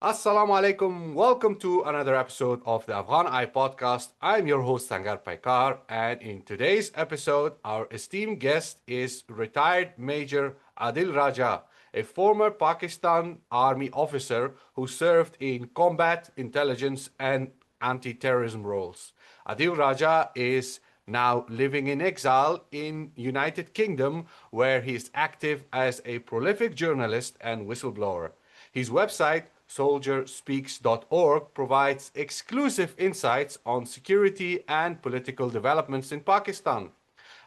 Assalamu alaikum. Welcome to another episode of the Afghan Eye Podcast. I'm your host Sangar Paykhar, and in today's episode, our esteemed guest is retired Major Adil Raja, a former Pakistan Army officer who served in combat, intelligence, and anti-terrorism roles. Adil Raja is now living in exile in United Kingdom, where he is active as a prolific journalist and whistleblower. His website, soldierspeaks.org, provides exclusive insights on security and political developments in Pakistan.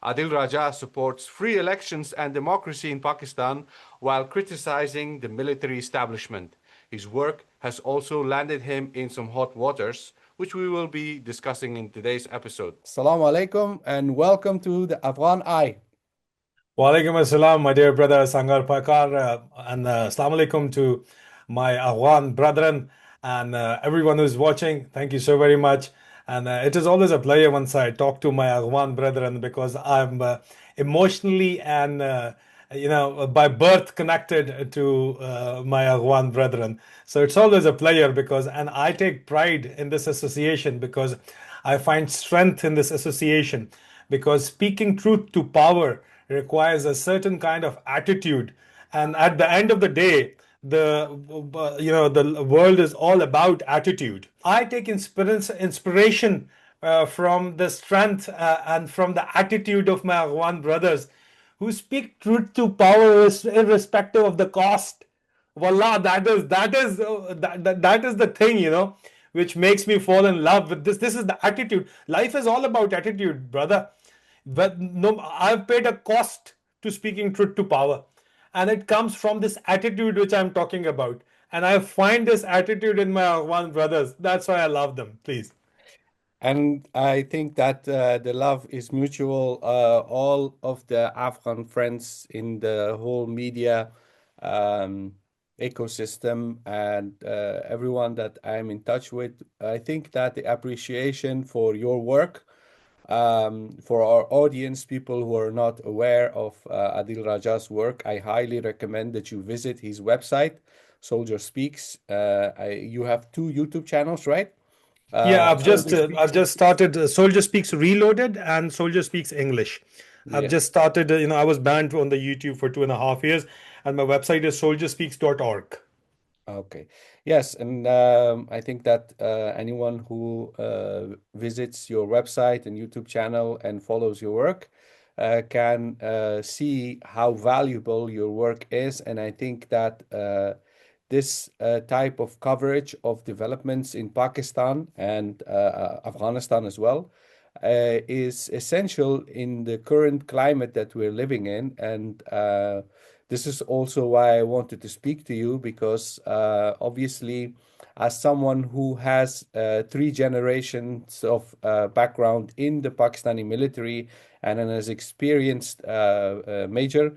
Adil Raja supports free elections and democracy in Pakistan while criticizing the military establishment. His work has also landed him in some hot waters, which we will be discussing in today's episode. Assalamu alaikum and welcome to the Afghan Eye. Walaikum assalam, my dear brother Sangar Paykhar, and assalamu alaikum to my Afghan brethren and everyone who's watching. Thank you so very much. And it is always a pleasure once I talk to my Afghan brethren because I'm emotionally and by birth connected to my Afghan brethren. So it's always a pleasure and I take pride in this association because I find strength in this association because speaking truth to power requires a certain kind of attitude, and at the end of the day, the world is all about attitude. I take inspiration from the strength and from the attitude of my Afghan brothers who speak truth to power irrespective of the cost. Wallah, that is the thing, which makes me fall in love with this. This is the attitude. Life is all about attitude, brother. But no, I've paid a cost to speaking truth to power, and it comes from this attitude which I'm talking about. And I find this attitude in my Afghan brothers. That's why I love them. Please. And I think that the love is mutual. All of the Afghan friends in the whole media um, ecosystem and everyone that I'm in touch with, I think that the appreciation for your work, for our audience, people who are not aware of Adil Raja's work, I highly recommend that you visit his website, Soldier Speaks. You have two YouTube channels, right? Yeah, Soldier I've Speaks. just started Soldier Speaks Reloaded and Soldier Speaks English. I've Yeah. just started, I was banned on the YouTube for 2.5 years, and my website is soldierspeaks.org. Okay. Yes, and I think that anyone who visits your website and YouTube channel and follows your work can see how valuable your work is. And I think that this type of coverage of developments in Pakistan and Afghanistan as well is essential in the current climate that we're living in. And this is also why I wanted to speak to you because obviously, as someone who has three generations of background in the Pakistani military and an experienced major,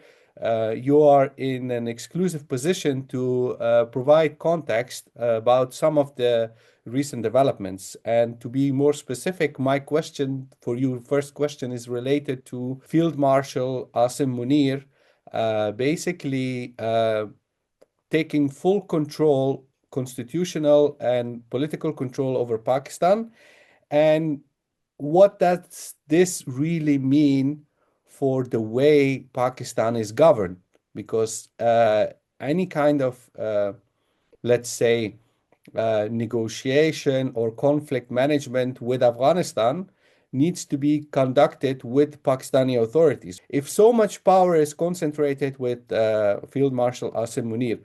you are in an exclusive position to provide context about some of the recent developments. And to be more specific, my question for you, first question, is related to Field Marshal Asim Munir basically taking full control, constitutional and political control over Pakistan. And what does this really mean for the way Pakistan is governed? Because any kind of, let's say, negotiation or conflict management with Afghanistan needs to be conducted with Pakistani authorities. If so much power is concentrated with Field Marshal Asim Munir,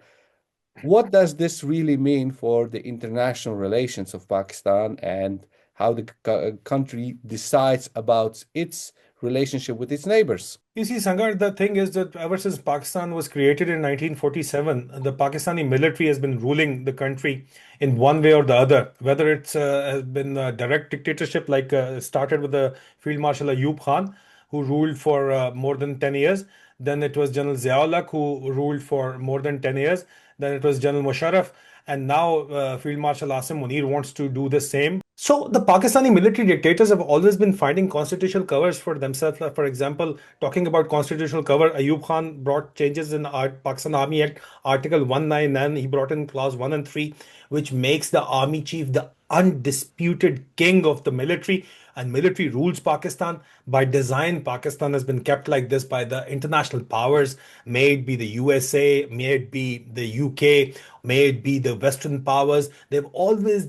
what does this really mean for the international relations of Pakistan and how the country decides about its relationship with its neighbors? You see, Sangar, the thing is that ever since Pakistan was created in 1947, the Pakistani military has been ruling the country in one way or the other. Whether it's has been a direct dictatorship, like started with the Field Marshal Ayub Khan, who ruled for more than 10 years. Then it was General Ziaul who ruled for more than 10 years. Then it was General Musharraf. And now Field Marshal Asim Munir wants to do the same. So the Pakistani military dictators have always been finding constitutional covers for themselves. For example, talking about constitutional cover, Ayub Khan brought changes in our Pakistan Army Act, Article 199. He brought in clause 1 and 3, which makes the army chief the undisputed king of the military, and military rules Pakistan. By design, Pakistan has been kept like this by the international powers, may it be the USA, may it be the UK, may it be the Western powers. They've always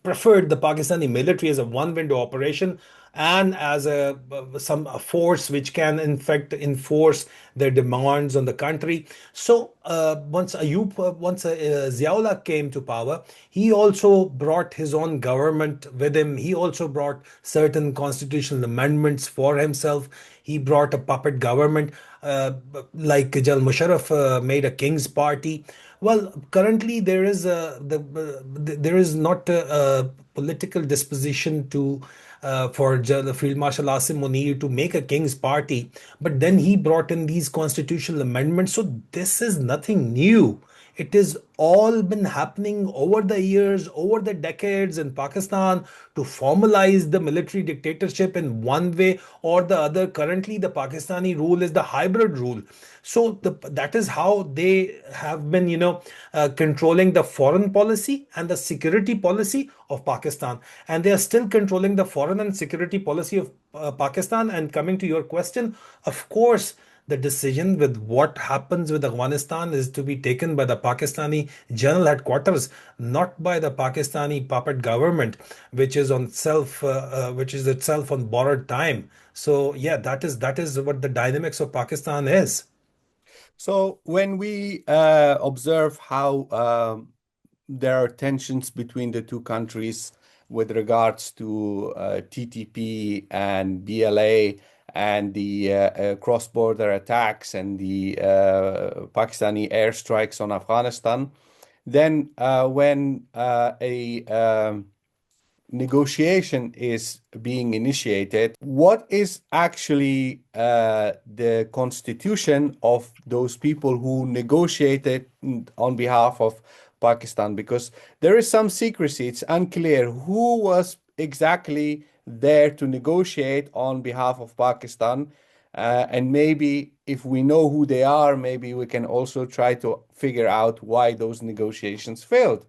preferred the Pakistani military as a one-window operation and as a force which can in fact enforce their demands on the country. So once Ziaullah came to power, he also brought his own government with him. He also brought certain constitutional amendments for himself. He brought a puppet government, like Jal Musharraf made a king's party. Well, currently there is not a political disposition to for the Field Marshal Asim Munir to make a king's party, but then he brought in these constitutional amendments. So this is nothing new. It has all been happening over the years, over the decades in Pakistan to formalize the military dictatorship in one way or the other. Currently, the Pakistani rule is the hybrid rule. So that is how they have been, controlling the foreign policy and the security policy of Pakistan. And they are still controlling the foreign and security policy of Pakistan. And coming to your question, of course, the decision with what happens with Afghanistan is to be taken by the Pakistani general headquarters, not by the Pakistani puppet government, which is itself on borrowed time. So yeah, that is what the dynamics of Pakistan is. So when we observe how there are tensions between the two countries with regards to TTP and BLA and the cross-border attacks and the Pakistani airstrikes on Afghanistan, then when a negotiation is being initiated, what is actually the constitution of those people who negotiated on behalf of Pakistan? Because there is some secrecy. It's unclear who was exactly there to negotiate on behalf of Pakistan. And maybe if we know who they are, maybe we can also try to figure out why those negotiations failed.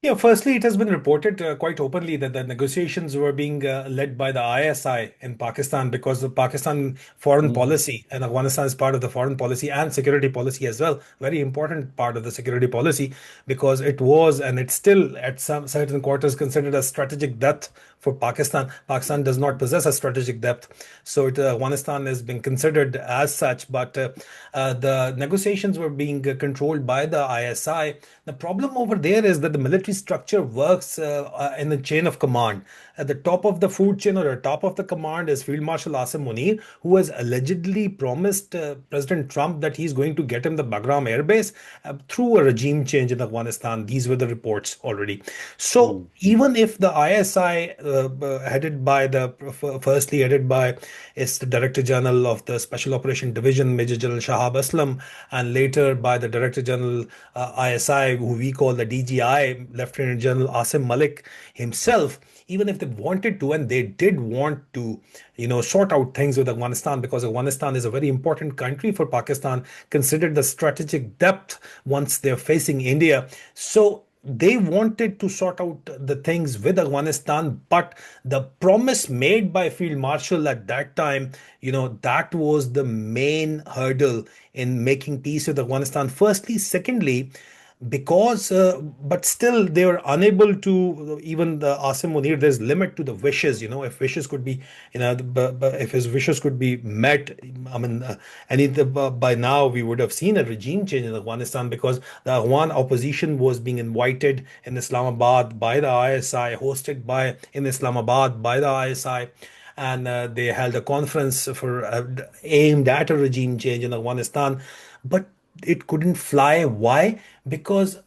Yeah, firstly, it has been reported quite openly that the negotiations were being led by the ISI in Pakistan because the Pakistan foreign Mm. policy and Afghanistan is part of the foreign policy and security policy as well. Very important part of the security policy because it was and it's still at some certain quarters considered a strategic depth for Pakistan. Pakistan does not possess a strategic depth, so Afghanistan is being considered as such. But the negotiations were being controlled by the ISI. The problem over there is that the military structure works in a chain of command. At the top of the food chain or the top of the command is Field Marshal Asim Munir, who has allegedly promised President Trump that he's going to get him the Bagram Air Base through a regime change in Afghanistan. These were the reports already. So Mm. even if the ISI, firstly headed by its the Director General of the Special Operation Division, Major General Shahab Aslam, and later by the Director General ISI, who we call the DGI, Lieutenant General Asim Malik himself, even if they wanted to, and they did want to, sort out things with Afghanistan, because Afghanistan is a very important country for Pakistan, considered the strategic depth once they're facing India. So they wanted to sort out the things with Afghanistan, but the promise made by Field Marshal at that time, that was the main hurdle in making peace with Afghanistan. Firstly, secondly, because but still they were unable to, even the Asim Munir, there's limit to the wishes, if wishes could be, if his wishes could be met, I mean, by now we would have seen a regime change in Afghanistan, because the Afghan opposition was being invited in Islamabad by the ISI, hosted by in Islamabad by the ISI, and they held a conference for aimed at a regime change in Afghanistan, but it couldn't fly. Why? Because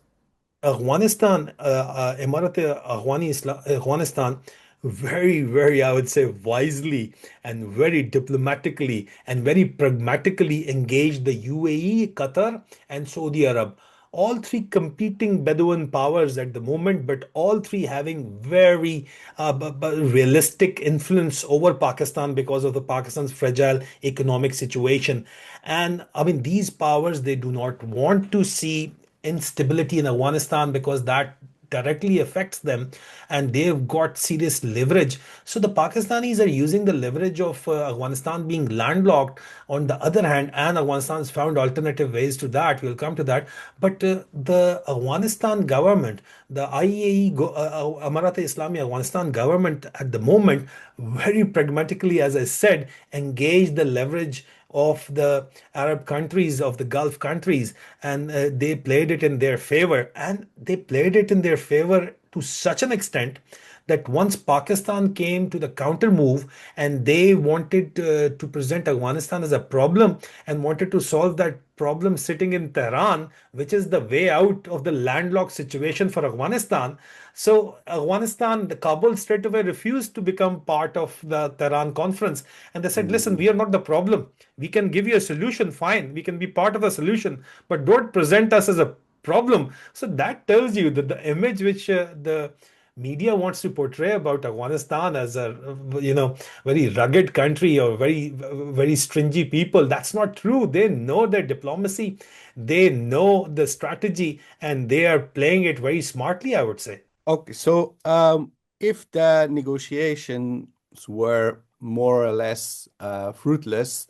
Afghanistan, Afghanistan, very, very, I would say, wisely and very diplomatically and very pragmatically engaged the UAE, Qatar, and Saudi Arab. all three competing Bedouin powers at the moment, but all three having very realistic influence over Pakistan because of the Pakistan's fragile economic situation. And I mean, these powers, they do not want to see instability in Afghanistan because that directly affects them, and they've got serious leverage. So the Pakistanis are using the leverage of Afghanistan being landlocked on the other hand, and Afghanistan's found alternative ways to that. We'll come to that. But the Afghanistan government, the IAE, Amarat Islami Afghanistan government at the moment, very pragmatically, as I said, engage the leverage of the Arab countries, of the Gulf countries, and they played it in their favor. And they played it in their favor to such an extent that once Pakistan came to the counter move and they wanted to present Afghanistan as a problem and wanted to solve that problem sitting in Tehran, which is the way out of the landlocked situation for Afghanistan. So Afghanistan, the Kabul straight away refused to become part of the Tehran conference. And they said, listen, we are not the problem. We can give you a solution, fine. We can be part of the solution, but don't present us as a problem. So that tells you that the image which the media wants to portray about Afghanistan as a very rugged country or very stringy people, that's not true. They know their diplomacy, they know the strategy, and they are playing it very smartly, I would say. Okay, so if the negotiations were more or less fruitless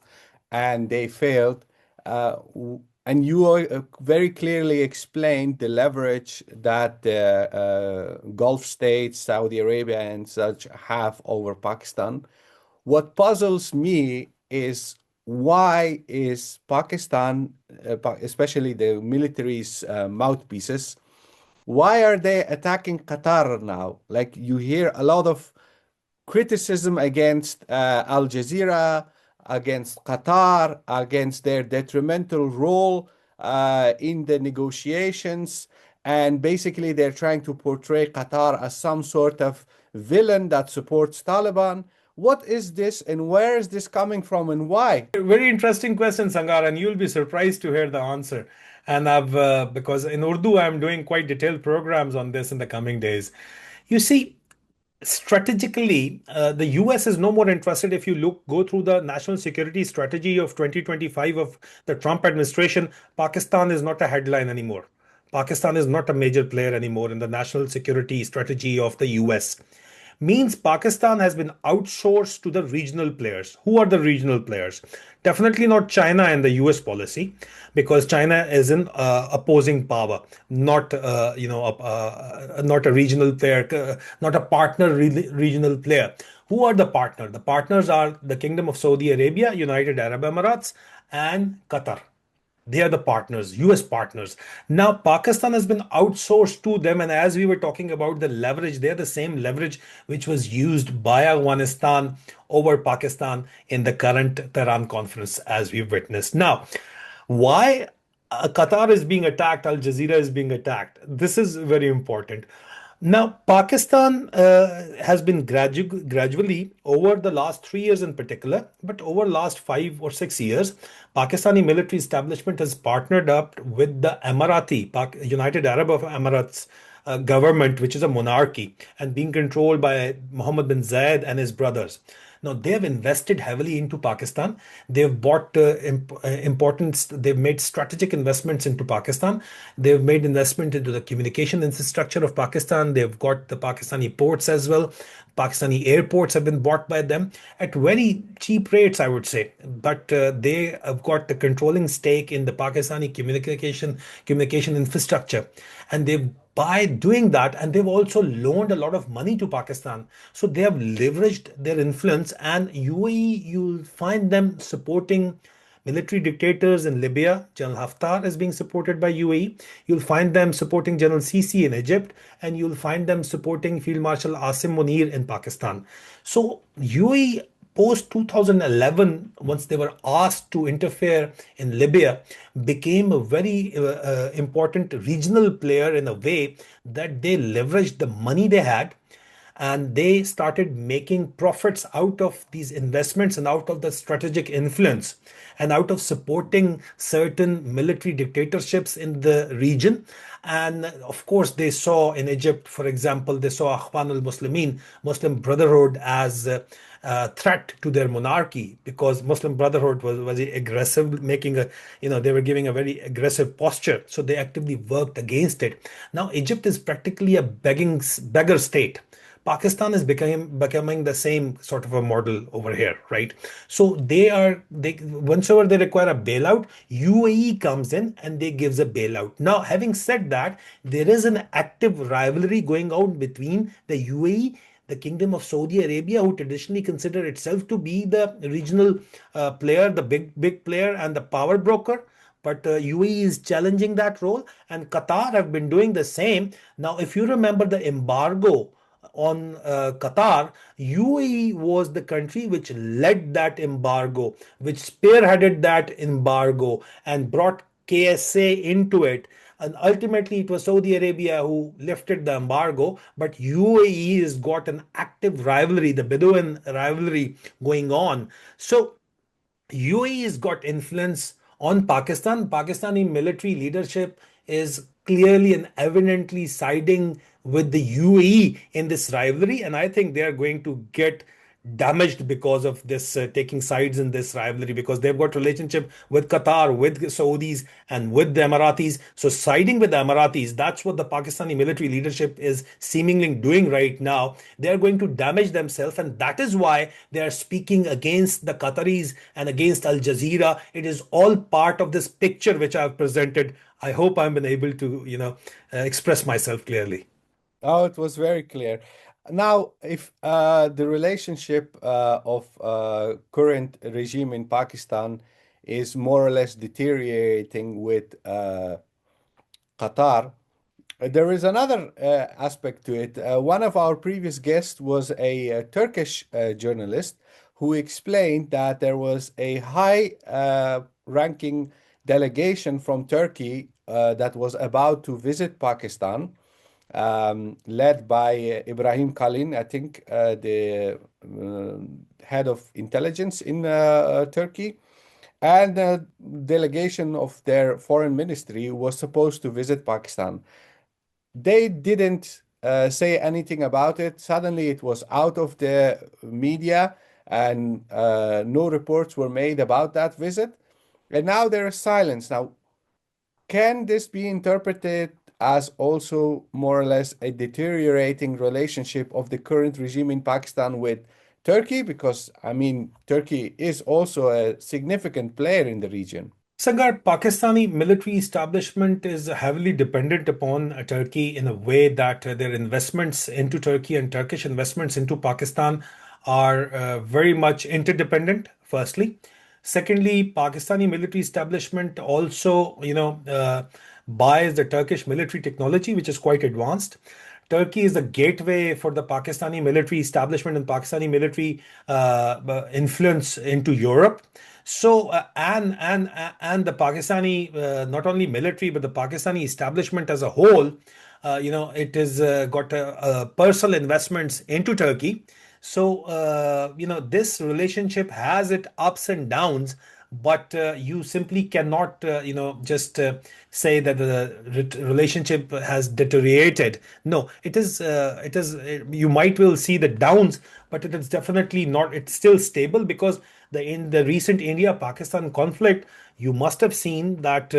and they failed, and you very clearly explained the leverage that the Gulf states, Saudi Arabia and such have over Pakistan. What puzzles me is why is Pakistan, especially the military's mouthpieces, why are they attacking Qatar now? Like you hear a lot of criticism against Al Jazeera, against Qatar, against their detrimental role in the negotiations. And basically, they're trying to portray Qatar as some sort of villain that supports Taliban. What is this and where is this coming from and why? Very interesting question, Sangar, and you'll be surprised to hear the answer. And I've because in Urdu I'm doing quite detailed programs on this in the coming days. You see, strategically, the US is no more interested. If you go through the national security strategy of 2025 of the Trump administration, Pakistan is not a headline anymore. Pakistan is not a major player anymore in the national security strategy of the US. Means Pakistan has been outsourced to the regional players. Who are the regional players? Definitely not China and the US policy, because China is an opposing power, not not a regional player, not a partner regional player. Who are the partner? The partners are the Kingdom of Saudi Arabia, United Arab Emirates, and Qatar. They are the partners, US partners. Now, Pakistan has been outsourced to them. And as we were talking about the leverage, they're the same leverage which was used by Afghanistan over Pakistan in the current Tehran conference, as we've witnessed. Now, why Qatar is being attacked, Al Jazeera is being attacked? This is very important. Now, Pakistan has been gradually over the last 3 years in particular, but over last 5 or 6 years, Pakistani military establishment has partnered up with the Emirati, United Arab Emirates government, which is a monarchy and being controlled by Mohammed bin Zayed and his brothers. Now they have invested heavily into Pakistan. They've bought importance. They've made strategic investments into Pakistan. They've made investment into the communication infrastructure of Pakistan. They've got the Pakistani ports as well. Pakistani airports have been bought by them at very cheap rates, I would say. But they have got the controlling stake in the Pakistani communication infrastructure, and they've by doing that, and they've also loaned a lot of money to Pakistan. So they have leveraged their influence, and UAE, you'll find them supporting military dictators in Libya. General Haftar is being supported by UAE. You'll find them supporting General Sisi in Egypt, and you'll find them supporting Field Marshal Asim Munir in Pakistan. So UAE post 2011, once they were asked to interfere in Libya, became a very important regional player in a way that they leveraged the money they had and they started making profits out of these investments and out of the strategic influence and out of supporting certain military dictatorships in the region. And of course, they saw in Egypt, for example, they saw Akhwan al-Muslimin, Muslim Brotherhood, as a threat to their monarchy, because Muslim Brotherhood was aggressive, making a, they were giving a very aggressive posture. So they actively worked against it. Now, Egypt is practically a beggar state. Pakistan is becoming the same sort of a model over here, right? So they whenever they require a bailout, UAE comes in and they gives a bailout. Now, having said that, there is an active rivalry going on between the UAE, the Kingdom of Saudi Arabia, who traditionally consider itself to be the regional player, the big player and the power broker. But UAE is challenging that role, and Qatar have been doing the same. Now, if you remember the embargo on Qatar, UAE was the country which led that embargo, which spearheaded that embargo and brought KSA into it. And ultimately, it was Saudi Arabia who lifted the embargo, but UAE has got an active rivalry, the Bedouin rivalry going on. So UAE has got influence on Pakistan. Pakistani military leadership is clearly and evidently siding with the UAE in this rivalry, and I think they are going to get damaged because of this taking sides in this rivalry, because they've got relationship with Qatar, with Saudis, and with the Emiratis. So siding with the Emiratis, that's what the Pakistani military leadership is seemingly doing right now. They are going to damage themselves, and that is why they are speaking against the Qataris and against Al Jazeera. It is all part of this picture which I've presented. I hope I've been able to, express myself clearly. Oh, it was very clear. Now, if the relationship of current regime in Pakistan is more or less deteriorating with Qatar, there is another aspect to it. One of our previous guests was a Turkish journalist who explained that there was a high ranking delegation from Turkey that was about to visit Pakistan, led by Ibrahim Kalin, I think the head of intelligence in Turkey. And the delegation of their foreign ministry was supposed to visit Pakistan. They didn't say anything about it. Suddenly it was out of the media, and no reports were made about that visit. And now there is silence. Now, can this be interpreted as also more or less a deteriorating relationship of the current regime in Pakistan with Turkey? Because, I mean, Turkey is also a significant player in the region. Sangar, Pakistani military establishment is heavily dependent upon Turkey in a way that their investments into Turkey and Turkish investments into Pakistan are very much interdependent, firstly. Secondly, Pakistani military establishment also, buys the Turkish military technology, which is quite advanced. Turkey is the gateway for the Pakistani military establishment and Pakistani military influence into Europe. So and the Pakistani not only military but the Pakistani establishment as a whole, it has got personal investments into Turkey. So this relationship has its ups and downs, but you simply cannot just say that the relationship has deteriorated. No, you might will see the downs, but it is definitely not, it's still stable, because in the recent India Pakistan conflict, you must have seen that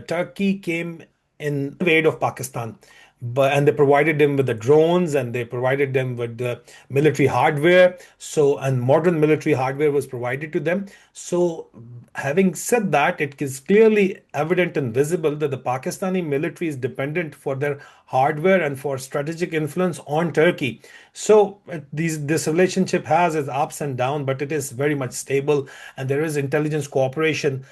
Turkey came in the aid of Pakistan, and they provided them with the drones, and they provided them with the military hardware. So, and modern military hardware was provided to them. So, having said that, it is clearly evident and visible that the Pakistani military is dependent for their hardware and for strategic influence on Turkey. So, this relationship has its ups and downs, but it is very much stable, and there is intelligence cooperation,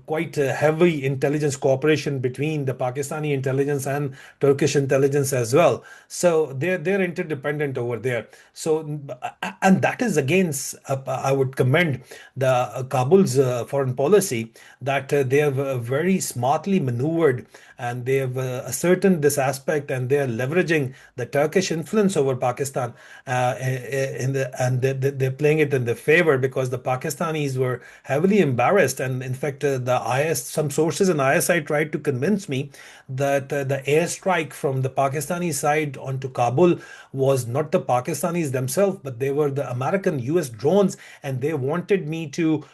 quite heavy intelligence cooperation between the Pakistani intelligence and Turkish intelligence as well. So they're interdependent over there. So and that is against, I would commend the Kabul's foreign policy, that they have very smartly maneuvered, and they have ascertained this aspect support, and they are leveraging the Turkish influence over Pakistan, and they're playing it in their favor because the Pakistanis were heavily embarrassed. And in fact, some sources in ISI tried to convince me that the airstrike from the Pakistani side onto Kabul was not the Pakistanis themselves, but they were the American US drones, and they wanted me to,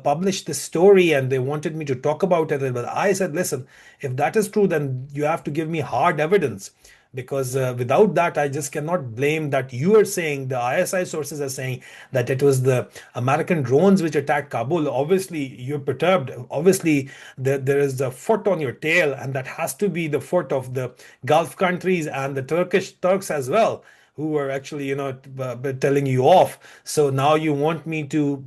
publish this story, and they wanted me to talk about it. But I said, listen, if that is true, then you have to give me hard evidence, because without that, I just cannot blame that you are saying, the ISI sources are saying that it was the American drones which attacked Kabul. Obviously, you're perturbed. Obviously, there is a foot on your tail, and that has to be the foot of the Gulf countries and the Turks as well, who were actually, telling you off. So now you want me to,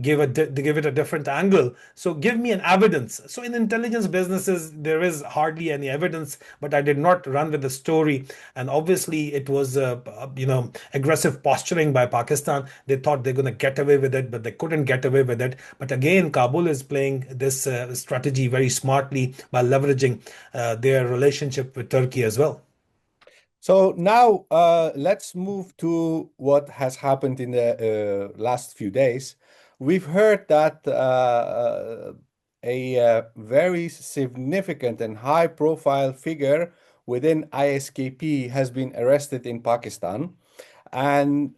give it a different angle. So give me an evidence. So in intelligence businesses, there is hardly any evidence, but I did not run with the story. And obviously, it was, aggressive posturing by Pakistan. They thought they're going to get away with it, but they couldn't get away with it. But again, Kabul is playing this strategy very smartly by leveraging their relationship with Turkey as well. So now let's move to what has happened in the last few days. We've heard that a very significant and high-profile figure within ISKP has been arrested in Pakistan. And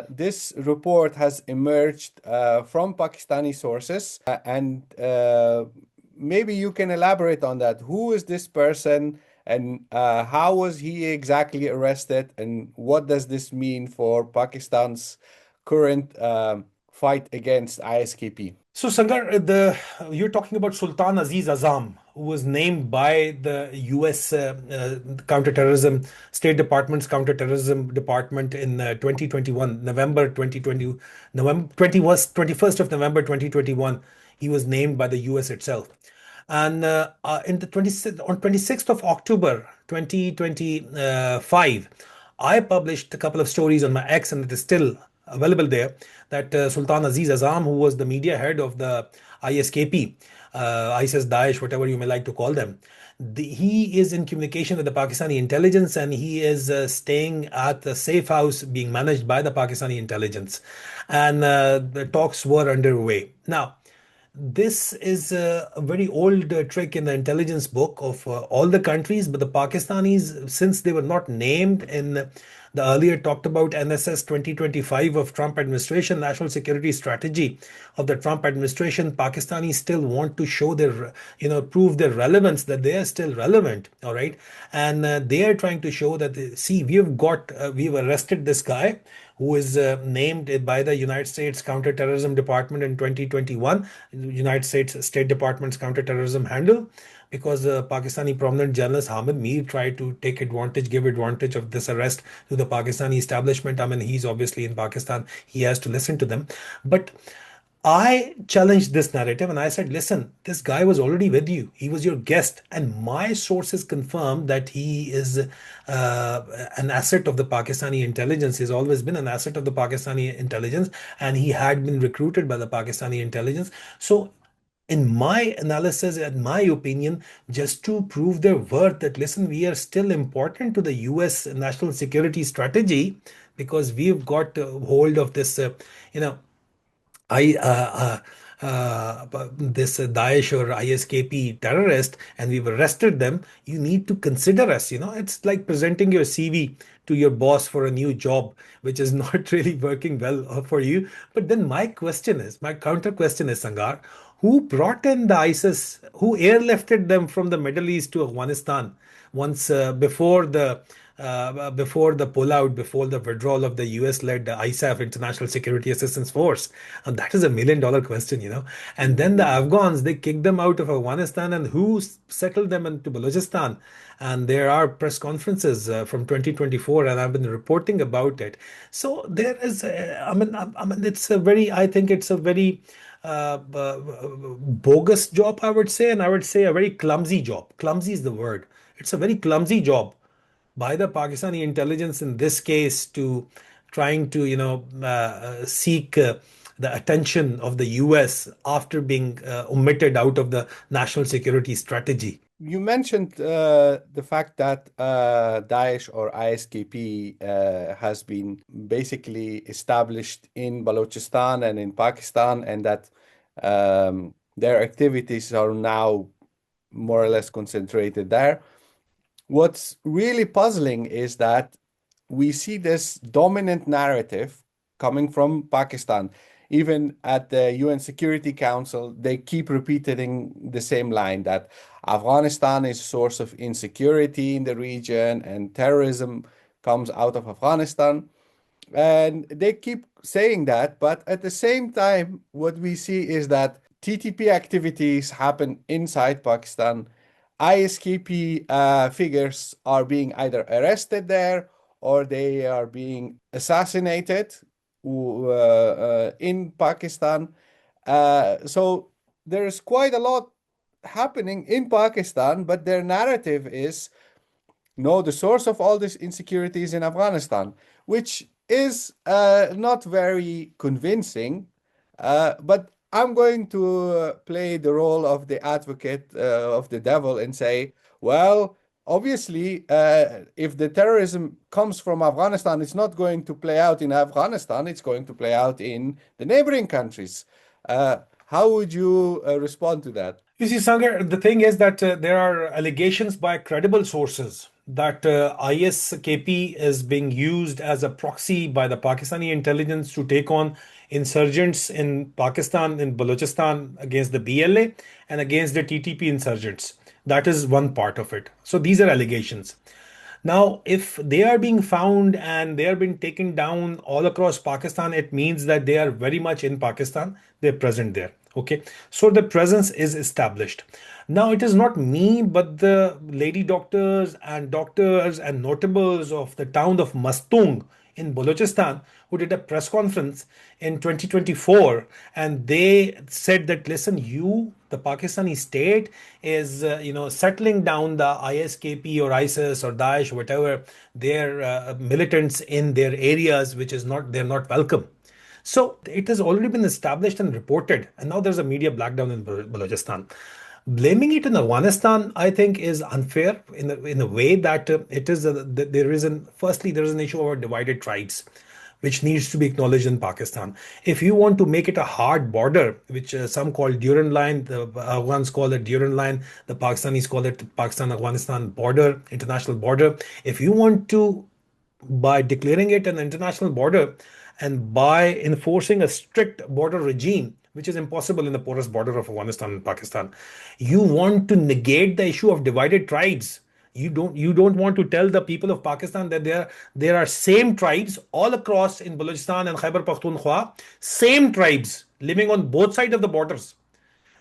this report has emerged from Pakistani sources. And maybe you can elaborate on that. Who is this person? And how was he exactly arrested? And what does this mean for Pakistan's current fight against ISKP? So, Sangar, you're talking about Sultan Aziz Azam, who was named by the US counterterrorism, State Department's counterterrorism department in 2021, November 2020, November 21st of November 2021. He was named by the US itself. And in the 26th of October 2025, I published a couple of stories on my X, and it is still available there, that Sultan Aziz Azam, who was the media head of the ISKP, ISIS, Daesh, whatever you may like to call them, he is in communication with the Pakistani intelligence, and he is staying at the safe house being managed by the Pakistani intelligence. And the talks were underway. Now, this is a very old trick in the intelligence book of all the countries, but the Pakistanis, since they were not named in the earlier talked about NSS 2025 of Trump administration, national security strategy of the Trump administration, Pakistanis still want to show their, prove their relevance, that they are still relevant. All right. And they are trying to show that, see, we've arrested this guy who is named by the United States Counterterrorism Department in 2021, United States State Department's counterterrorism handle, because Pakistani prominent journalist Hamid Mir tried to give advantage of this arrest to the Pakistani establishment. I mean, he's obviously in Pakistan, he has to listen to them. But I challenged this narrative and I said, listen, this guy was already with you. He was your guest. And my sources confirmed that he is an asset of the Pakistani intelligence. He's always been an asset of the Pakistani intelligence, and he had been recruited by the Pakistani intelligence. So, in my analysis and my opinion, just to prove their worth, that listen, we are still important to the US national security strategy, because we've got hold of this, you know, I this Daesh or ISKP terrorist, and we've arrested them. You need to consider us. It's like presenting your CV to your boss for a new job, which is not really working well for you. But then my counter question is, Sangar, who brought in the ISIS, who airlifted them from the Middle East to Afghanistan once before the pullout, before the withdrawal of the US-led ISAF, International Security Assistance Force? And that is $1 million question. And then the Afghans, they kicked them out of Afghanistan, and who settled them into Balochistan? And there are press conferences from 2024, and I've been reporting about it. So there is, I think it's a very bogus job, I would say, and I would say a very clumsy job. Clumsy is the word. It's a very clumsy job by the Pakistani intelligence in this case, to trying to seek the attention of the US after being omitted out of the national security strategy. You mentioned the fact that Daesh or ISKP has been basically established in Balochistan and in Pakistan, and that their activities are now more or less concentrated there. What's really puzzling is that we see this dominant narrative coming from Pakistan. Even at the UN Security Council, they keep repeating the same line that Afghanistan is a source of insecurity in the region and terrorism comes out of Afghanistan. And they keep saying that, but at the same time, what we see is that TTP activities happen inside Pakistan. ISKP figures are being either arrested there or they are being assassinated in Pakistan. So there's quite a lot happening in Pakistan, but their narrative is no, the source of all this insecurity is in Afghanistan, which is not very convincing. But I'm going to play the role of the advocate of the devil and say, well, obviously, if the terrorism comes from Afghanistan, it's not going to play out in Afghanistan, it's going to play out in the neighboring countries. How would you respond to that? You see, Sagar, the thing is that there are allegations by credible sources that ISKP is being used as a proxy by the Pakistani intelligence to take on insurgents in Pakistan, in Balochistan, against the BLA and against the TTP insurgents. That is one part of it. So these are allegations. Now, if they are being found and they are being taken down all across Pakistan, it means that they are very much in Pakistan. They're present there. Okay. So the presence is established. Now, it is not me, but the lady doctors and notables of the town of Mastung in Balochistan who did a press conference in 2024, and they said that, listen, the Pakistani state is settling down the ISKP or ISIS or Daesh, whatever, their militants in their areas, which is not, they're not welcome. So it has already been established and reported, and now there's a media blackdown in Balochistan. Blaming it in Afghanistan, I think, is unfair in a way that it is there is an firstly there is an issue about divided tribes, which needs to be acknowledged in Pakistan. If you want to make it a hard border, which some call Durand Line, the Afghans call it Durand Line, the Pakistanis call it Pakistan-Afghanistan border, international border. If you want to, by declaring it an international border and by enforcing a strict border regime, which is impossible in the porous border of Afghanistan and Pakistan, you want to negate the issue of divided tribes. You don't want to tell the people of Pakistan that there are same tribes all across in Balochistan and Khyber Pakhtunkhwa, same tribes living on both sides of the borders.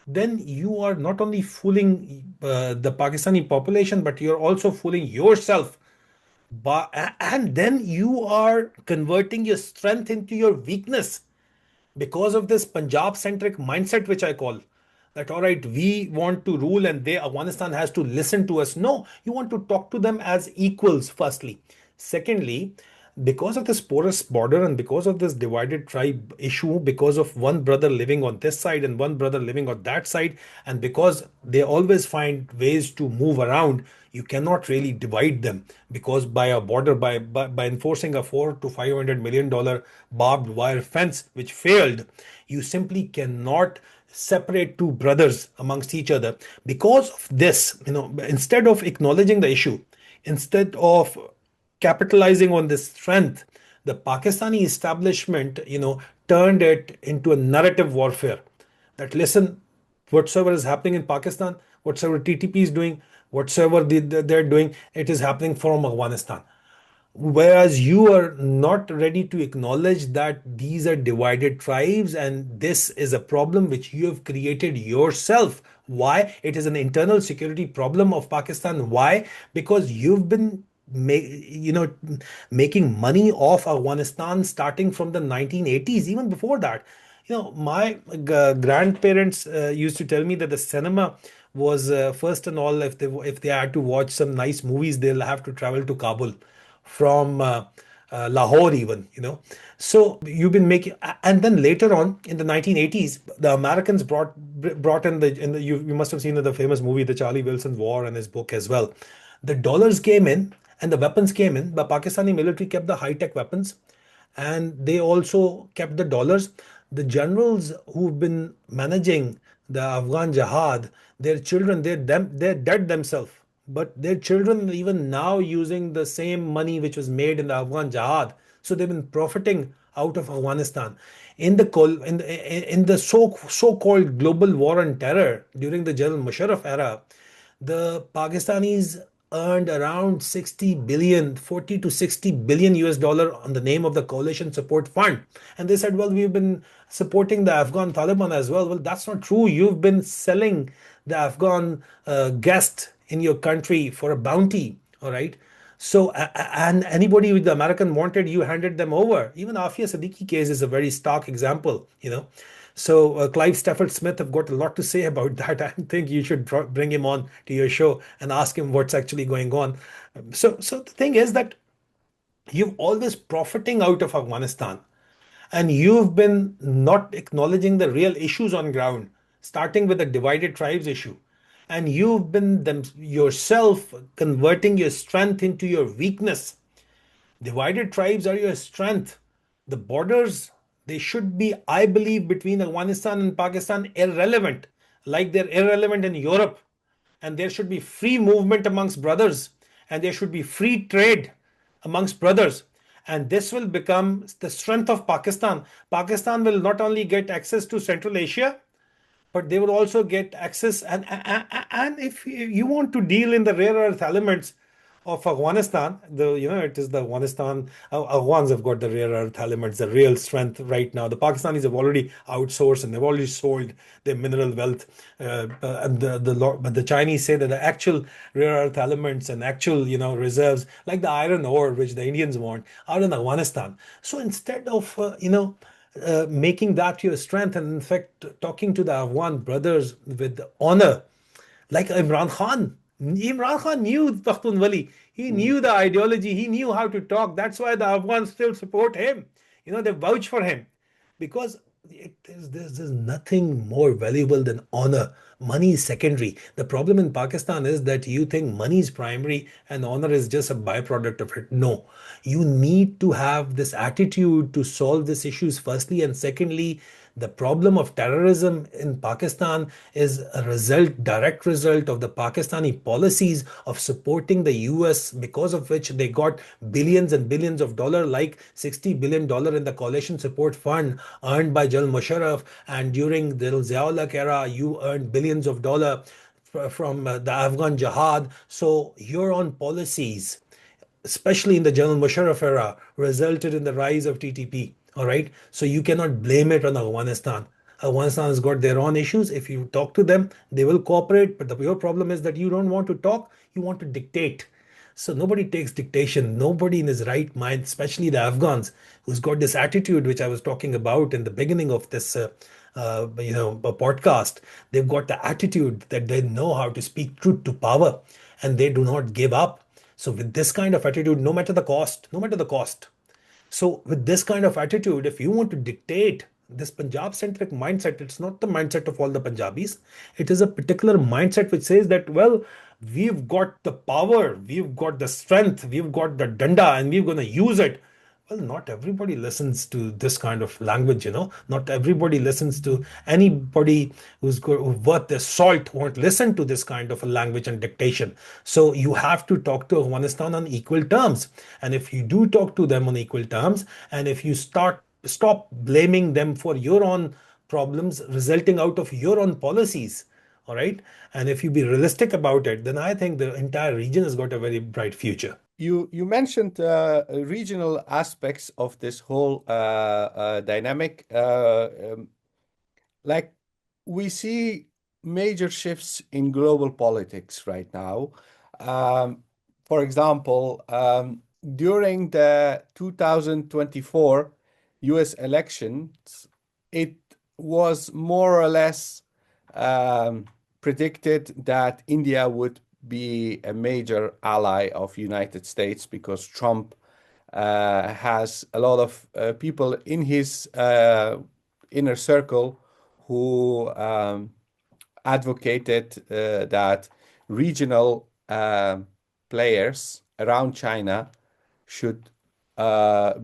Then you are not only fooling the Pakistani population, but you're also fooling yourself. And then you are converting your strength into your weakness because of this Punjab centric mindset, which I call that, all right, we want to rule and Afghanistan has to listen to us. No, you want to talk to them as equals, firstly. Secondly, because of this porous border and because of this divided tribe issue, because of one brother living on this side and one brother living on that side, and because they always find ways to move around, you cannot really divide them, because by a border, by enforcing a $400 to $500 million barbed wire fence which failed, you simply cannot separate two brothers amongst each other. Because of this, instead of acknowledging the issue, instead of capitalizing on this strength, the Pakistani establishment, turned it into a narrative warfare. That, listen, whatsoever is happening in Pakistan, whatsoever TTP is doing, whatsoever they're doing, it is happening from Afghanistan. Whereas you are not ready to acknowledge that these are divided tribes and this is a problem which you have created yourself. Why? It is an internal security problem of Pakistan. Why? Because you've been making money off Afghanistan starting from the 1980s, even before that. My grandparents used to tell me that the cinema was first and all, if they had to watch some nice movies, they'll have to travel to Kabul from Lahore even, So you've been making, and then later on in the 1980s, the Americans brought in the you must have seen the famous movie, The Charlie Wilson's War, and his book as well. The dollars came in and the weapons came in. The Pakistani military kept the high-tech weapons, and they also kept the dollars. The generals who've been managing the Afghan jihad, their children, they're dead themselves. But their children are even now using the same money which was made in the Afghan jihad. So they've been profiting out of Afghanistan. In the so-called global war on terror during the General Musharraf era, the Pakistanis earned around 60 billion, 40 to 60 billion US dollar on the name of the coalition support fund. And they said, well, we've been supporting the Afghan Taliban as well. Well, that's not true. You've been selling the Afghan guest in your country for a bounty. All right. So, and anybody with the American wanted, you handed them over. Even Afia Siddiqui case is a very stark example. So Clive Stafford Smith have got a lot to say about that. I think you should bring him on to your show and ask him what's actually going on. So the thing is that you've all this profiting out of Afghanistan, and you've been not acknowledging the real issues on ground, starting with the divided tribes issue. And you've been yourself converting your strength into your weakness. Divided tribes are your strength. The borders, they should be, I believe, between Afghanistan and Pakistan irrelevant, like they're irrelevant in Europe. And there should be free movement amongst brothers, and there should be free trade amongst brothers. And this will become the strength of Pakistan. Pakistan will not only get access to Central Asia, but they will also get access. And if you want to deal in the rare earth elements of Afghanistan, it is the Afghanistan, Afghans have got the rare earth elements, the real strength right now. The Pakistanis have already outsourced and they've already sold their mineral wealth. But the Chinese say that the actual rare earth elements and actual, reserves, like the iron ore, which the Indians want, are in Afghanistan. So instead of, making that your strength, and in fact, talking to the Afghan brothers with honor, like Imran Khan. Imran Khan knew Pakhtunwali. He Mm. knew the ideology. He knew how to talk. That's why the Afghans still support him. They vouch for him because there's nothing more valuable than honor. Money is secondary. The problem in Pakistan is that you think money is primary and honor is just a byproduct of it. No, you need to have this attitude to solve these issues, firstly, and secondly, the problem of terrorism in Pakistan is a direct result of the Pakistani policies of supporting the US, because of which they got billions and billions of dollars, like $60 billion in the coalition support fund earned by General Musharraf. And during the Ziaullah era, you earned billions of dollars from the Afghan jihad. So your own policies, especially in the General Musharraf era, resulted in the rise of TTP. All right. So you cannot blame it on Afghanistan. Afghanistan has got their own issues. If you talk to them, they will cooperate. But your problem is that you don't want to talk, you want to dictate. So nobody takes dictation. Nobody in his right mind, especially the Afghans, who's got this attitude, which I was talking about in the beginning of this, a podcast. They've got the attitude that they know how to speak truth to power, and they do not give up. So with this kind of attitude, no matter the cost, no matter the cost. So with this kind of attitude, if you want to dictate this Punjab centric mindset, it's not the mindset of all the Punjabis. It is a particular mindset which says that, well, we've got the power, we've got the strength, we've got the danda, and we're going to use it. Well, not everybody listens to this kind of language. Not everybody listens to anybody who's worth their salt won't listen to this kind of a language and dictation. So you have to talk to Afghanistan on equal terms. And if you do talk to them on equal terms, and if you stop blaming them for your own problems resulting out of your own policies, all right, and if you be realistic about it, then I think the entire region has got a very bright future. You mentioned regional aspects of this whole dynamic. Like we see major shifts in global politics right now. Um, for example, during the 2024 US elections, it was more or less um, predicted that India would be a major ally of United States because Trump has a lot of people in his inner circle who advocated that regional players around China should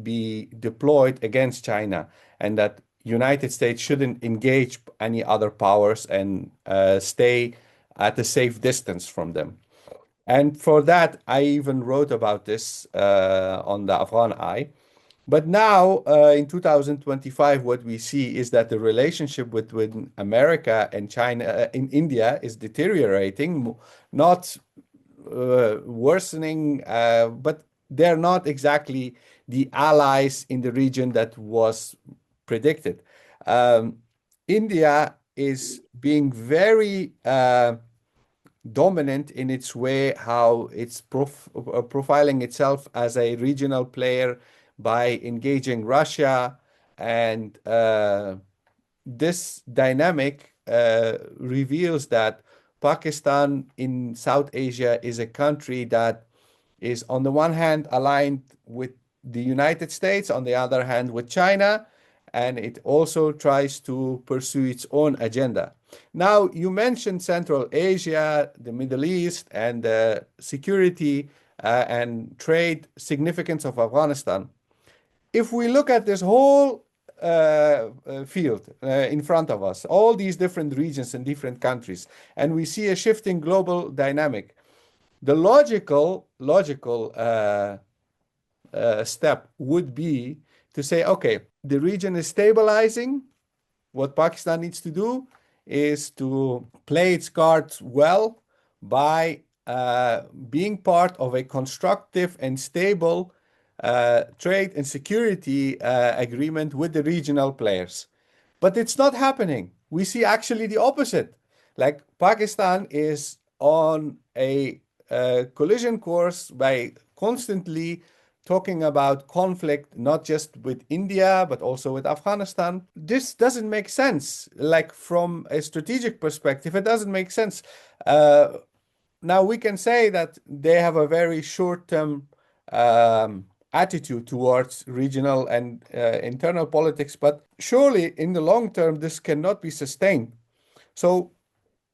be deployed against China, and that United States shouldn't engage any other powers and stay at a safe distance from them. And for that, I even wrote about this on the Afghan Eye. But now, in 2025, what we see is that the relationship between America and China, in India, is deteriorating, not worsening, but they're not exactly the allies in the region that was predicted. Um, India is being very dominant in its way, how it's profiling itself as a regional player by engaging Russia. And this dynamic reveals that Pakistan in South Asia is a country that is, on the one hand, aligned with the United States, on the other hand, with China, and it also tries to pursue its own agenda. Now, you mentioned Central Asia, the Middle East, and the security and trade significance of Afghanistan. If we look at this whole field in front of us, all these different regions and different countries, and we see a shifting global dynamic, the logical step would be to say, okay, the region is stabilizing. What Pakistan needs to do is to play its cards well by being part of a constructive and stable trade and security agreement with the regional players. But it's not happening. We see actually the opposite. Like Pakistan is on a collision course by constantly talking about conflict, not just with India, but also with Afghanistan. This doesn't make sense. Like from a strategic perspective, it doesn't make sense. Now we can say that they have a very short-term attitude towards regional and internal politics, but surely in the long term, this cannot be sustained. So,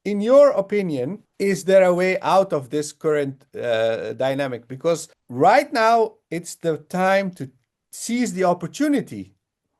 in your opinion, is there a way out of this current dynamic? Because right now, it's the time to seize the opportunity.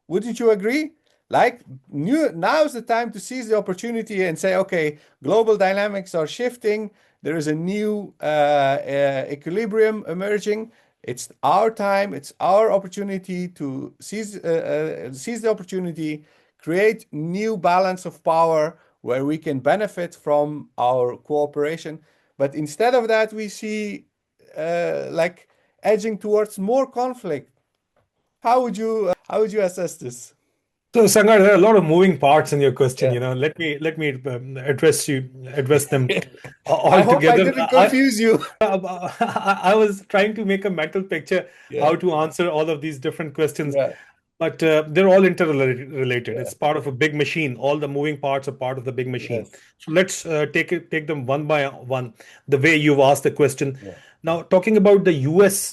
Wouldn't you agree? Like now's the time to seize the opportunity and say, okay, global dynamics are shifting. There is a new equilibrium emerging. It's our time. It's our opportunity to seize the opportunity, create new balance of power where we can benefit from our cooperation. But instead of that, we see like edging towards more conflict. How would you assess this? So, Sangar, there are a lot of moving parts in your question. Yeah. Let me address them I all hope I together. didn't confuse you. I was trying to make a mental picture Yeah, how to answer all of these different questions, yeah, but they're all interrelated. yeah. It's part of a big machine. All the moving parts are part of the big machine. Yes. So let's take them one by one, the way you've asked the question. Yeah. Now, talking about the U.S.,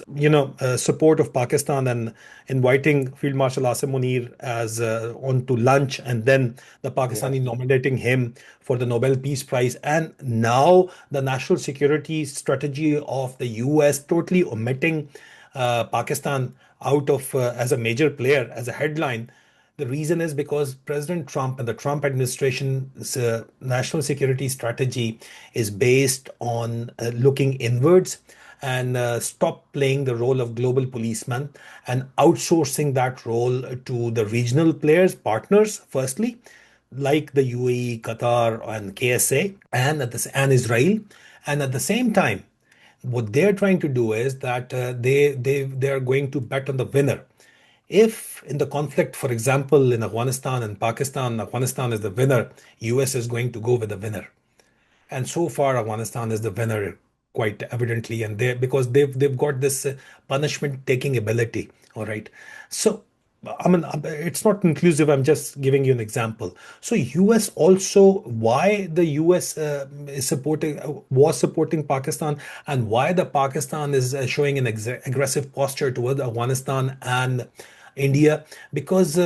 support of Pakistan and inviting Field Marshal Asim Munir as on to lunch, and then the Yeah. Pakistani nominating him for the Nobel Peace Prize, and now the national security strategy of the U.S. totally omitting Pakistan out of as a major player, as a headline. The reason is because President Trump and the Trump administration's national security strategy is based on looking inwards and stop playing the role of global policeman and outsourcing that role to the regional players, partners, firstly, like the UAE, Qatar, and KSA, and Israel. And at the same time, what they're trying to do is that they are going to bet on the winner. If in the conflict, for example, in Afghanistan and Pakistan, Afghanistan is the winner, US is going to go with the winner. And so far, Afghanistan is the winner quite evidently, and they because they've got this punishment taking ability. All right, so I mean, it's not inclusive. I'm just giving you an example. So, US also, why the US is supporting, was supporting Pakistan, and why the Pakistan is showing an aggressive posture toward Afghanistan and India, because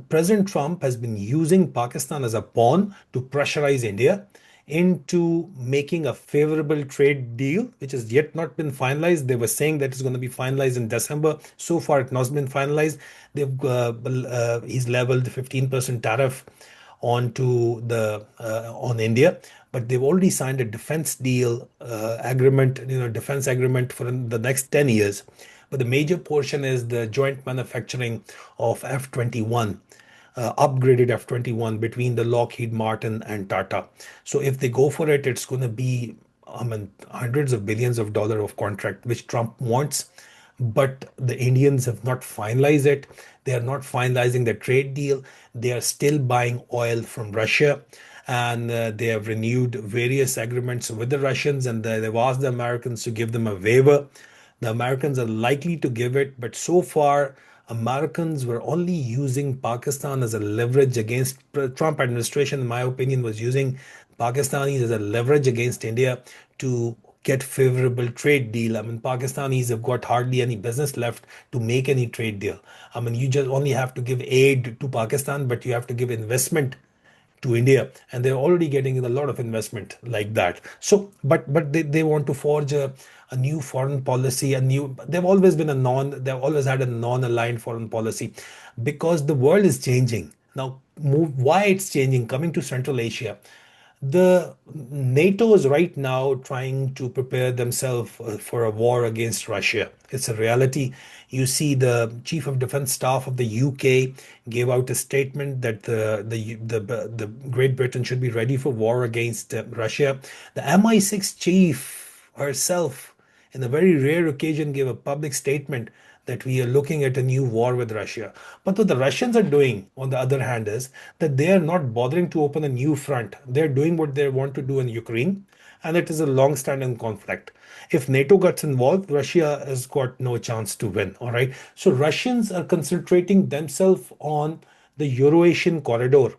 President Trump has been using Pakistan as a pawn to pressurize India into making a favorable trade deal, which has yet not been finalized. They were saying that it's going to be finalized in December. So far, it not been finalized. He's leveled the 15% tariff onto the on India, but they've already signed a defense deal agreement, defense agreement for the next 10 years. But the major portion is the joint manufacturing of F-21, upgraded F-21 between the Lockheed Martin and Tata. So if they go for it, it's going to be, I mean, hundreds of billions of dollars of contract, which Trump wants. But the Indians have not finalized it. They are not finalizing the trade deal. They are still buying oil from Russia. And they have renewed various agreements with the Russians, and they've asked the Americans to give them a waiver. The Americans are likely to give it, but so far, Americans were only using Pakistan as a leverage against Trump administration, in my opinion, was using Pakistanis as a leverage against India to get favorable trade deal. I mean, Pakistanis have got hardly any business left to make any trade deal. I mean, you just only have to give aid to Pakistan, but you have to give investment to India, and they're already getting a lot of investment like that. So, but they want to forge a new foreign policy, a new. They've always had a non-aligned foreign policy, because the world is changing now. Why it's changing? Coming to Central Asia, the NATO is right now trying to prepare themselves for a war against Russia. It's a reality. You see, the chief of defense staff of the UK gave out a statement that the Great Britain should be ready for war against Russia. The MI6 chief herself, in a very rare occasion, gave a public statement that we are looking at a new war with Russia. But what the Russians are doing, on the other hand, is that they are not bothering to open a new front. They're doing what they want to do in Ukraine, and it is a long-standing conflict. If NATO gets involved, Russia has got no chance to win. All right. So Russians are concentrating themselves on the Eurasian corridor,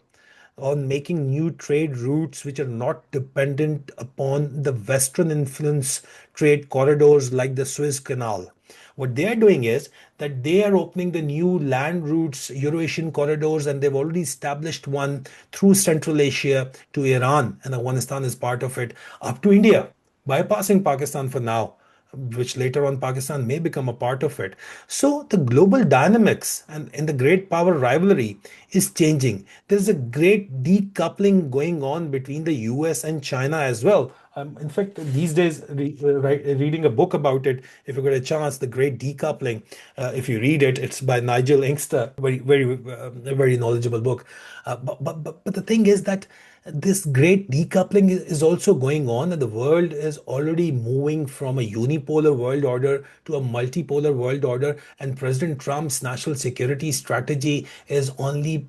on making new trade routes which are not dependent upon the Western influence trade corridors like the Suez Canal. What they are doing is that they are opening the new land routes, Eurasian corridors, and they've already established one through Central Asia to Iran, and Afghanistan is part of it, up to India, bypassing Pakistan for now, which later on Pakistan may become a part of it. So the global dynamics and the great power rivalry is changing. There's a great decoupling going on between the US and China as well. In fact, these days, reading a book about it, if you get a chance, The Great Decoupling, if you read it, it's by Nigel Inkster, very knowledgeable book. But the thing is that this great decoupling is also going on, and the world is already moving from a unipolar world order to a multipolar world order. And President Trump's national security strategy is only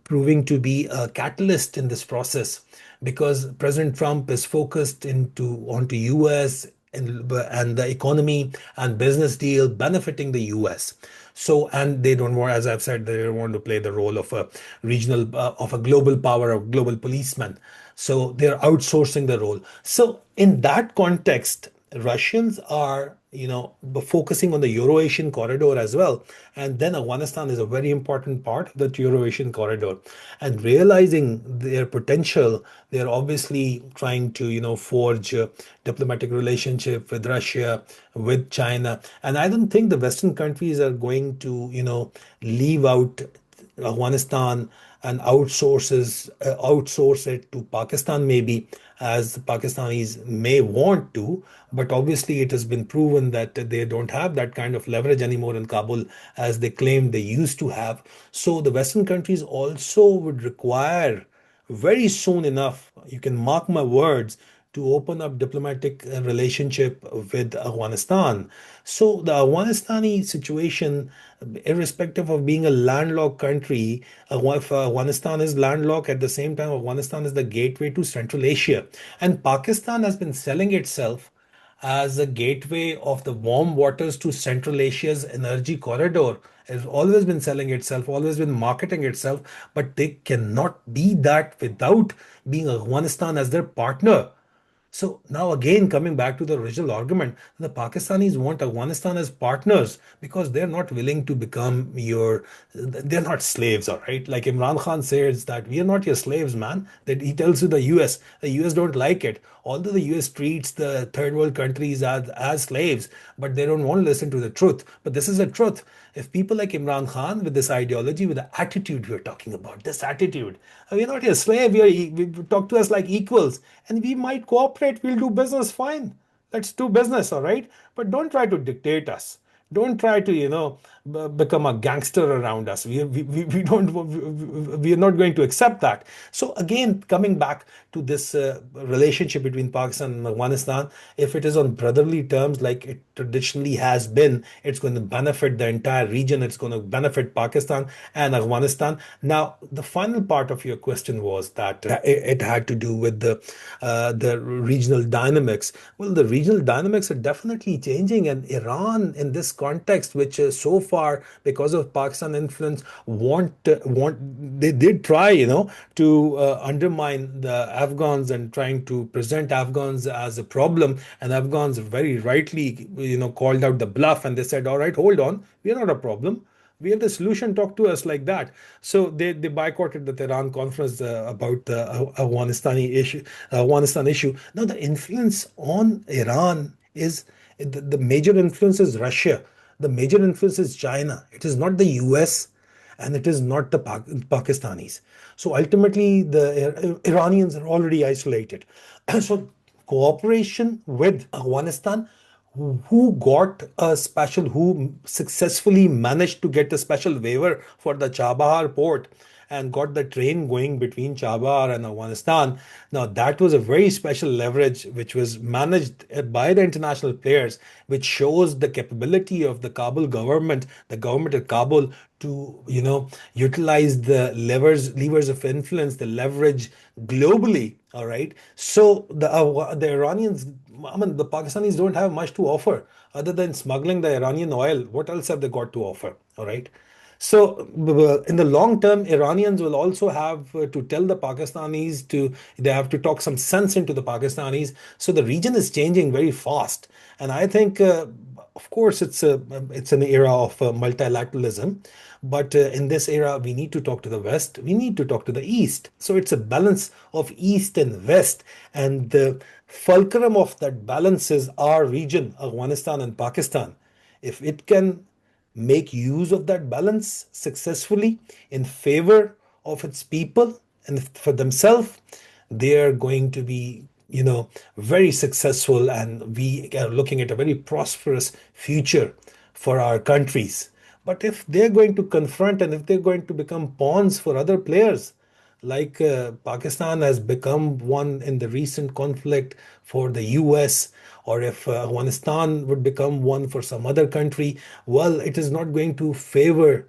proving to be a catalyst in this process, because President Trump is focused into onto US and the economy and business deal benefiting the US. So, and they don't want, as I've said, they don't want to play the role of a regional, of a global power, of global policeman. So they're outsourcing the role. So in that context, Russians are, focusing on the Euro-Asian corridor as well. And then Afghanistan is a very important part of the Euro-Asian corridor. And realizing their potential, they're obviously trying to, forge a diplomatic relationship with Russia, with China. And I don't think the Western countries are going to, leave out Afghanistan and outsource it to Pakistan, maybe, as the Pakistanis may want to. But obviously, it has been proven that they don't have that kind of leverage anymore in Kabul as they claimed they used to have. So the Western countries also would require, very soon enough, you can mark my words, to open up diplomatic relationship with Afghanistan. So the Afghanistani situation, irrespective of being a landlocked country, if Afghanistan is landlocked, at the same time, Afghanistan is the gateway to Central Asia. And Pakistan has been selling itself as a gateway of the warm waters to Central Asia's energy corridor. It's always been selling itself, always been marketing itself, but they cannot be that without being Afghanistan as their partner. So now again, coming back to the original argument, the Pakistanis want Afghanistan as partners because they're not willing to become they're not slaves, all right? Like Imran Khan says that we are not your slaves, man. That he tells to the US don't like it. Although the US treats the third world countries as slaves, but they don't want to listen to the truth. But this is the truth. If people like Imran Khan with this ideology, with the attitude we're talking about, this attitude, we're not your slave, we talk to us like equals, and we might cooperate, we'll do business fine. Let's do business, all right? But don't try to dictate us. Don't try to, become a gangster around us. We don't, we are not going to accept that. So again, coming back to this relationship between Pakistan and Afghanistan, if it is on brotherly terms like it traditionally has been, it's going to benefit the entire region. It's going to benefit Pakistan and Afghanistan. Now, the final part of your question was that it had to do with the regional dynamics. Well, the regional dynamics are definitely changing, and Iran, in this context, which so far, because of Pakistan influence, they did try, to undermine the Afghans and trying to present Afghans as a problem. And Afghans very rightly, called out the bluff, and they said, "All right, hold on, we are not a problem. We are the solution. Talk to us like that." So they boycotted the Tehran conference about the Afghanistan issue. Now the influence on Iran is the major influence is Russia. The major influence is China. It is not the US, and it is not the Pakistanis. So ultimately, the Iranians are already isolated. So cooperation with Afghanistan, who successfully managed to get a special waiver for the Chabahar port and got the train going between Chabahar and Afghanistan. Now, that was a very special leverage which was managed by the international players, which shows the capability of the Kabul government, the government of Kabul, to utilize the levers of influence, the leverage globally. All right. So the Iranians, I mean, the Pakistanis don't have much to offer other than smuggling the Iranian oil. What else have they got to offer? All right. So in the long term, Iranians will also have to tell the Pakistanis they have to talk some sense into the Pakistanis. So the region is changing very fast, and I think, of course, it's an era of multilateralism. But in this era, we need to talk to the West. We need to talk to the East. So it's a balance of East and West, and the fulcrum of that balance is our region, Afghanistan and Pakistan. If it can make use of that balance successfully in favor of its people and for themselves, they are going to be, very successful, and we are looking at a very prosperous future for our countries. But if they're going to confront and if they're going to become pawns for other players, like Pakistan has become one in the recent conflict for the US, or if Afghanistan would become one for some other country, well, it is not going to favor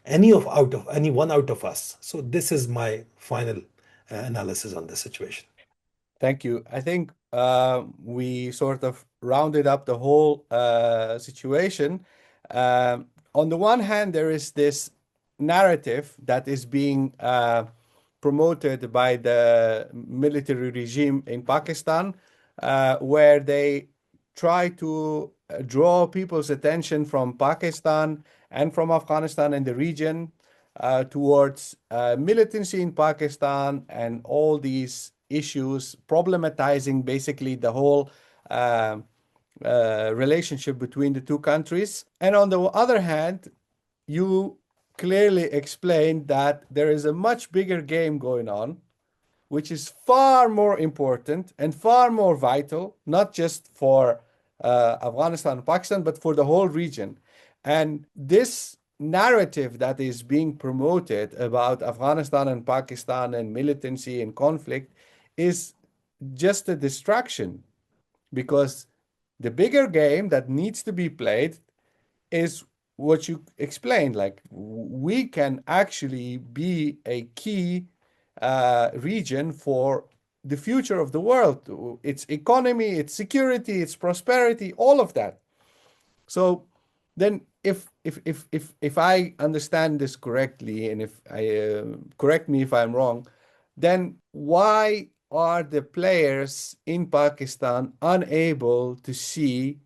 any one out of us. So this is my final analysis on this situation. Thank you. I think we sort of rounded up the whole situation. On the one hand, there is this narrative that is being promoted by the military regime in Pakistan, where they try to draw people's attention from Pakistan and from Afghanistan and the region towards militancy in Pakistan and all these issues, problematizing basically the whole relationship between the two countries. And on the other hand, you clearly explained that there is a much bigger game going on, which is far more important and far more vital, not just for Afghanistan and Pakistan, but for the whole region. And this narrative that is being promoted about Afghanistan and Pakistan and militancy and conflict is just a distraction, because the bigger game that needs to be played is what you explained. Like, we can actually be a key region for the future of the world, its economy, its security, its prosperity, all of that. So then, if I understand this correctly, and if I correct me if I'm wrong, then why are the players in Pakistan unable to see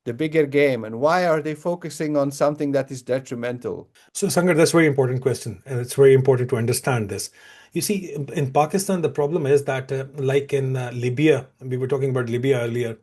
the bigger game, and why are they focusing on something that is detrimental? So, Sangar, that's a very important question, and it's very important to understand this. You see, in Pakistan, the problem is that, like in Libya, we were talking about Libya earlier,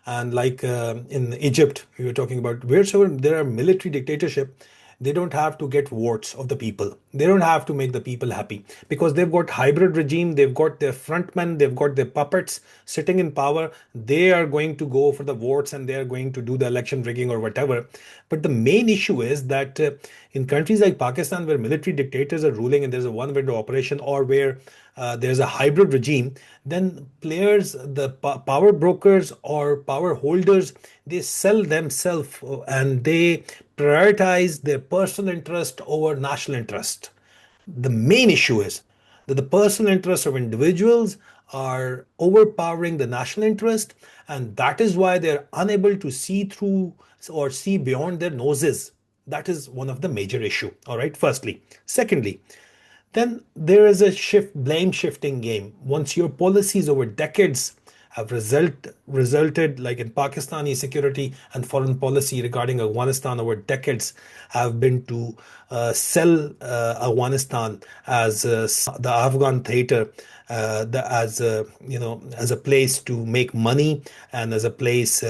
and like in Egypt, we were talking about wheresoever there are military dictatorship, they don't have to get votes of the people. They don't have to make the people happy because they've got hybrid regime, they've got their frontmen, they've got their puppets sitting in power. They are going to go for the votes and they are going to do the election rigging or whatever. But the main issue is that in countries like Pakistan, where military dictators are ruling and there's a one window operation, or where there's a hybrid regime, then players, the power brokers or power holders, they sell themselves and they prioritize their personal interest over national interest. The main issue is that the personal interests of individuals are overpowering the national interest, and that is why they're unable to see through or see beyond their noses. That is one of the major issue. All right, firstly. Secondly, then there is a blame shifting game. Once your policies over decades have resulted, like in Pakistani security and foreign policy regarding Afghanistan over decades, have been to sell Afghanistan as the Afghan theater, as as a place to make money, and as a place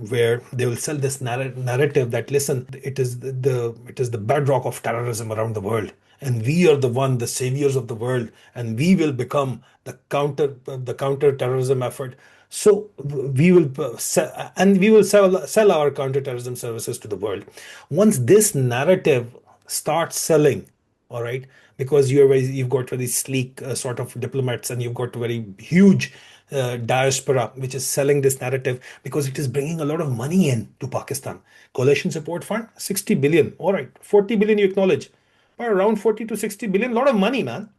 where they will sell this narrative that, listen, it is the bedrock of terrorism around the world, and we are the saviors of the world, and we will become the counter terrorism effort. So we will sell our counterterrorism services to the world. Once this narrative starts selling, all right, because you've got very sleek sort of diplomats, and you've got very huge diaspora which is selling this narrative because it is bringing a lot of money in to Pakistan. Coalition Support Fund, 60 billion. All right, 40 billion you acknowledge, but around 40 to 60 billion, lot of money, man.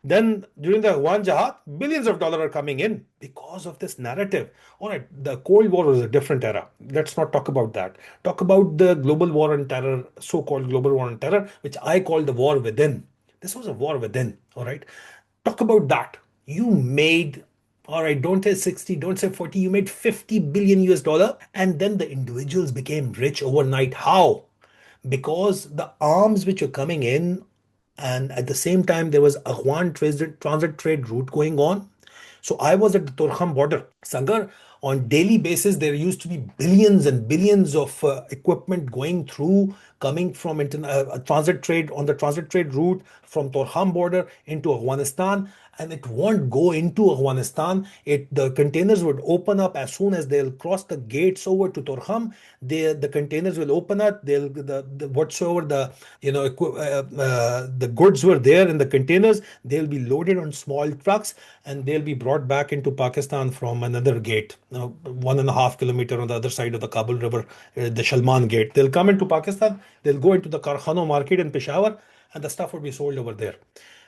Then during the Afghan Jihad, billions of dollars are coming in because of this narrative. All right, the Cold War was a different era. Let's not talk about that. Talk about the global war on terror, so-called global war on terror, which I call the war within. This was a war within. All right, talk about that. You made, all right, don't say 60, don't say 40, you made 50 billion US dollar, and then the individuals became rich overnight. How? Because the arms which were coming in, and at the same time there was Afghan transit trade route going on. So I was at the Torkham border, Sangar. On daily basis, there used to be billions and billions of equipment going through, coming from transit trade on the transit trade route from Torkham border into Afghanistan, and it won't go into Afghanistan. The containers would open up as soon as they'll cross the gates over to Torkham. The containers will open up. The whatsoever the goods were there in the containers, they'll be loaded on small trucks and they'll be brought back into Pakistan from another gate, 1.5 kilometer on the other side of the Kabul River, the Shalman gate. They'll come into Pakistan. They'll go into the Karkhano market in Peshawar, and the stuff will be sold over there.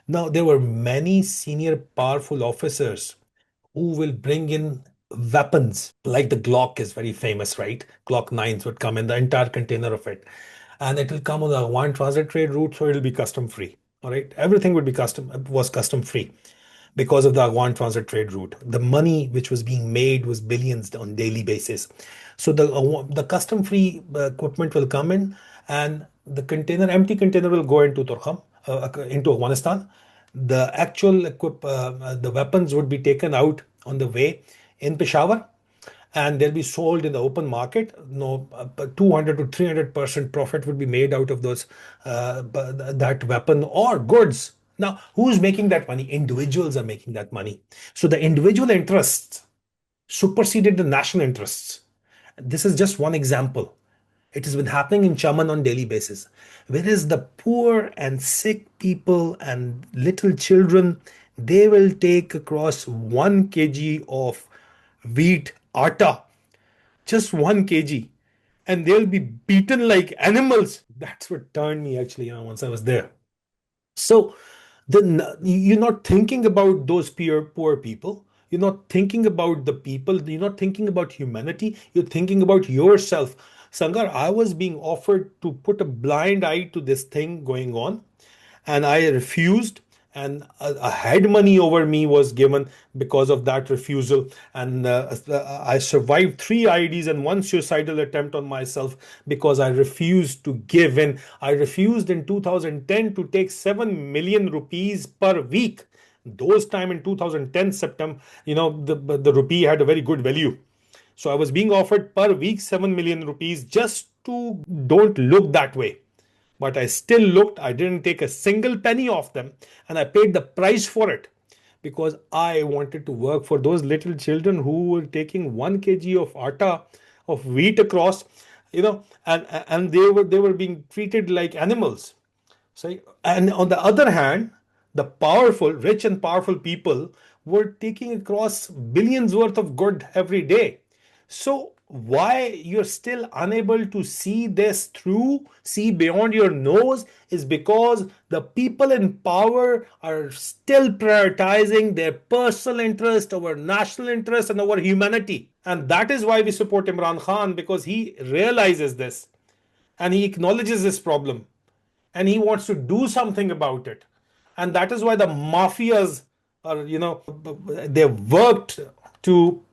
Now, there were many senior powerful officers who will bring in weapons, like the Glock is very famous, right? Glock 9s would come in, the entire container of it. And it will come on the one transit trade route, so it'll be custom free. All right. Everything would be custom free because of the Afghan transit trade route. The money which was being made was billions on daily basis. So the custom free equipment will come in, and the empty container will go into Torkham, into Afghanistan. The weapons would be taken out on the way in Peshawar, and they'll be sold in the open market. No, 200 to 300% profit would be made out of that weapon or goods. Now, who's making that money? Individuals are making that money. So the individual interests superseded the national interests. This is just one example. It has been happening in Chaman on daily basis. Whereas the poor and sick people and little children, they will take across 1 kg of wheat atta, just 1 kg, and they'll be beaten like animals. That's what turned me actually, once I was there. So then you're not thinking about those poor people. You're not thinking about the people. You're not thinking about humanity. You're thinking about yourself. Sangar, I was being offered to put a blind eye to this thing going on, and I refused. And a head money over me was given because of that refusal. And I survived three IDs and one suicidal attempt on myself because I refused to give in. I refused in 2010 to take 7 million rupees per week. Those time in 2010 September, the rupee had a very good value. So I was being offered per week 7 million rupees just to don't look that way. But I still looked, I didn't take a single penny off them, and I paid the price for it because I wanted to work for those little children who were taking 1 kg of atta, of wheat across, and they were being treated like animals. So, and on the other hand, the powerful, rich and powerful people were taking across billions worth of good every day. So why you're still unable to see this through, see beyond your nose, is because the people in power are still prioritizing their personal interest over national interest and over humanity. And that is why we support Imran Khan, because he realizes this and he acknowledges this problem and he wants to do something about it. And that is why the mafias are, they've worked to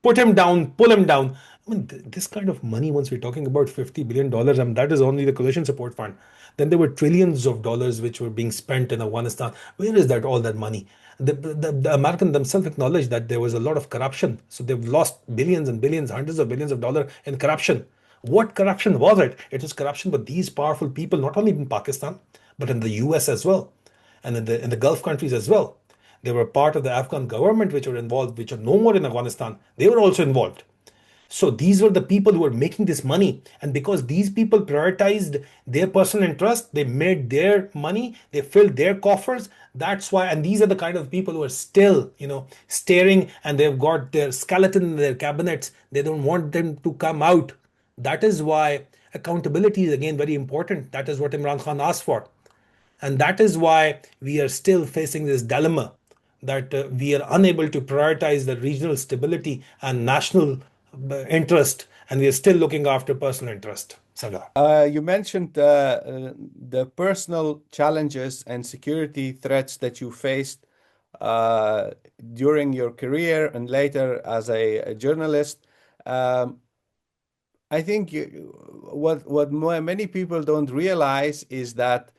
put him down, pull him down. I mean, this kind of money, once we're talking about $50 billion, and that is only the coalition support fund. Then there were trillions of dollars which were being spent in Afghanistan. Where is that, all that money? The Americans themselves acknowledged that there was a lot of corruption. So they've lost billions and billions, hundreds of billions of dollars in corruption. What corruption was it? It was corruption with these powerful people, not only in Pakistan, but in the US as well, and in the Gulf countries as well. They were part of the Afghan government which were involved, which are no more in Afghanistan. They were also involved. So these were the people who were making this money. And because these people prioritized their personal interest, they made their money, they filled their coffers. That's why, and these are the kind of people who are still, staring, and they've got their skeleton in their cabinets. They don't want them to come out. That is why accountability is again very important. That is what Imran Khan asked for. And that is why we are still facing this dilemma that we are unable to prioritize the regional stability and national interest, and we are still looking after personal interest. Saga. You mentioned the personal challenges and security threats that you faced uh, during your career and later as a journalist. Um, I think what many people don't realize is that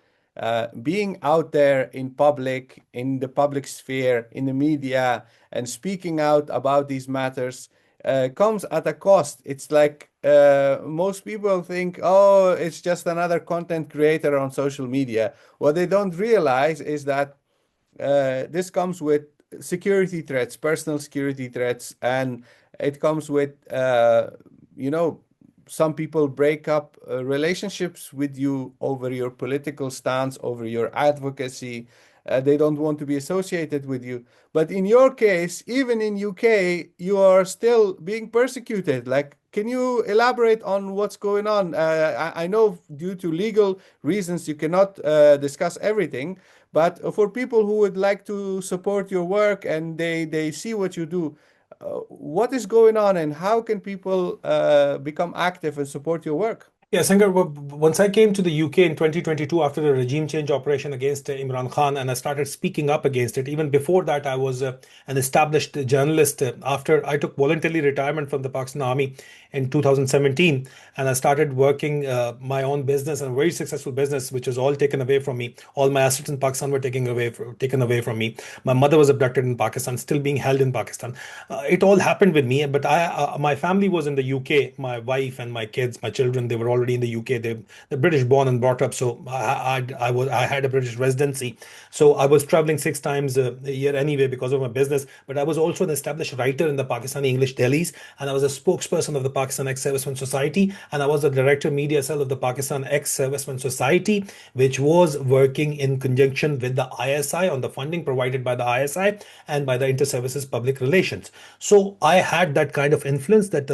being out there in public, in the public sphere, in the media, and speaking out about these matters comes at a cost. It's like most people think, oh, it's just another content creator on social media. What they don't realize is that this comes with security threats, personal security threats, and it comes with, you know, some people break up relationships with you over your political stance, over your advocacy. They don't want to be associated with you. But in your case, even in UK, you are still being persecuted. Like, can you elaborate on what's going on? I know due to legal reasons you cannot discuss everything, but for people who would like to support your work and they see what you do, what is going on and how can people become active and support your work? Yeah, Sangar, once I came to the UK in 2022 after the regime change operation against Imran Khan, and I started speaking up against it. Even before that, I was an established journalist. After I took voluntarily retirement from the Pakistan Army in 2017, and I started working my own business, and a very successful business, which was all taken away from me. All my assets in Pakistan were taken away from me. My mother was abducted in Pakistan, still being held in Pakistan. It all happened with me, but my family was in the UK. My wife and my kids, my children, they were already in the UK. They're British born and brought up, so I had a British residency. So I was traveling 6 times a year anyway because of my business. But I was also an established writer in the Pakistani English dailies, and I was a spokesperson of the Pakistan Ex-Servicemen Society, and I was the director media cell of the Pakistan Ex-Servicemen Society, which was working in conjunction with the ISI on the funding provided by the ISI and by the Inter-Services Public Relations. So I had that kind of influence that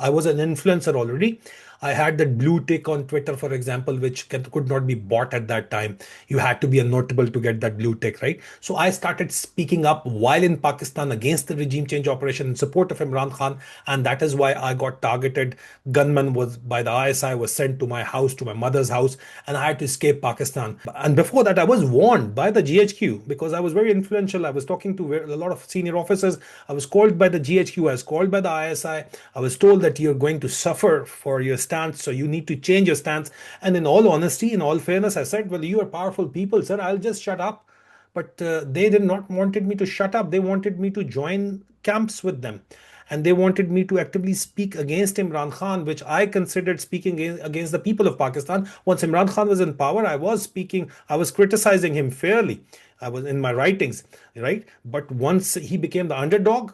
I was an influencer already. I had that blue tick on Twitter, for example, which could not be bought at that time. You had to be a notable to get that blue tick, right? So I started speaking up while in Pakistan against the regime change operation in support of Imran Khan, and that is why I got targeted. Gunman was by the ISI was sent to my house, to my mother's house, and I had to escape Pakistan. And before that, I was warned by the GHQ because I was very influential. I was talking to a lot of senior officers. I was called by the GHQ. I was called by the ISI. I was told that you're going to suffer for your stance, so you need to change your stance. And in all honesty, in all fairness, I said, well, you are powerful people, sir. I'll just shut up. But they did not wanted me to shut up. They wanted me to join camps with them. And they wanted me to actively speak against Imran Khan, which I considered speaking against the people of Pakistan. Once Imran Khan was in power, I was speaking, I was criticizing him fairly. I was in my writings, right? But once he became the underdog,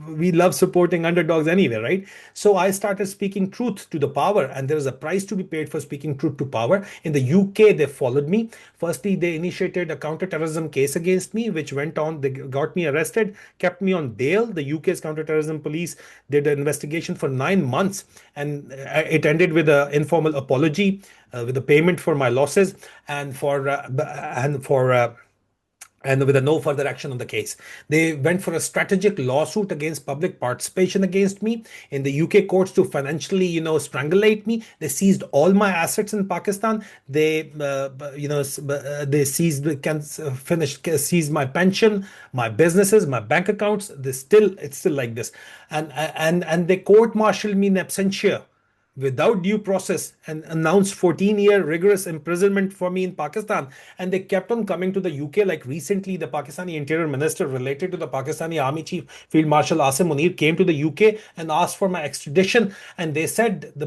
we love supporting underdogs anyway, right? So I started speaking truth to the power, and there is a price to be paid for speaking truth to power. In the UK, they followed me. Firstly, they initiated a counterterrorism case against me, which went on. They got me arrested, kept me on bail. The UK's counterterrorism police did an investigation for 9 months, and it ended with an informal apology, with a payment for my losses, and with a no further action on the case. They went for a strategic lawsuit against public participation against me in the UK courts to financially, strangulate me. They seized all my assets in Pakistan. They seized my pension, my businesses, my bank accounts. It's still like this, and they court-martialed me in absentia without due process and announced 14-year rigorous imprisonment for me in Pakistan. And they kept on coming to the UK. Like recently, the Pakistani interior minister related to the Pakistani army chief, Field Marshal Asim Munir, came to the UK and asked for my extradition. And they said the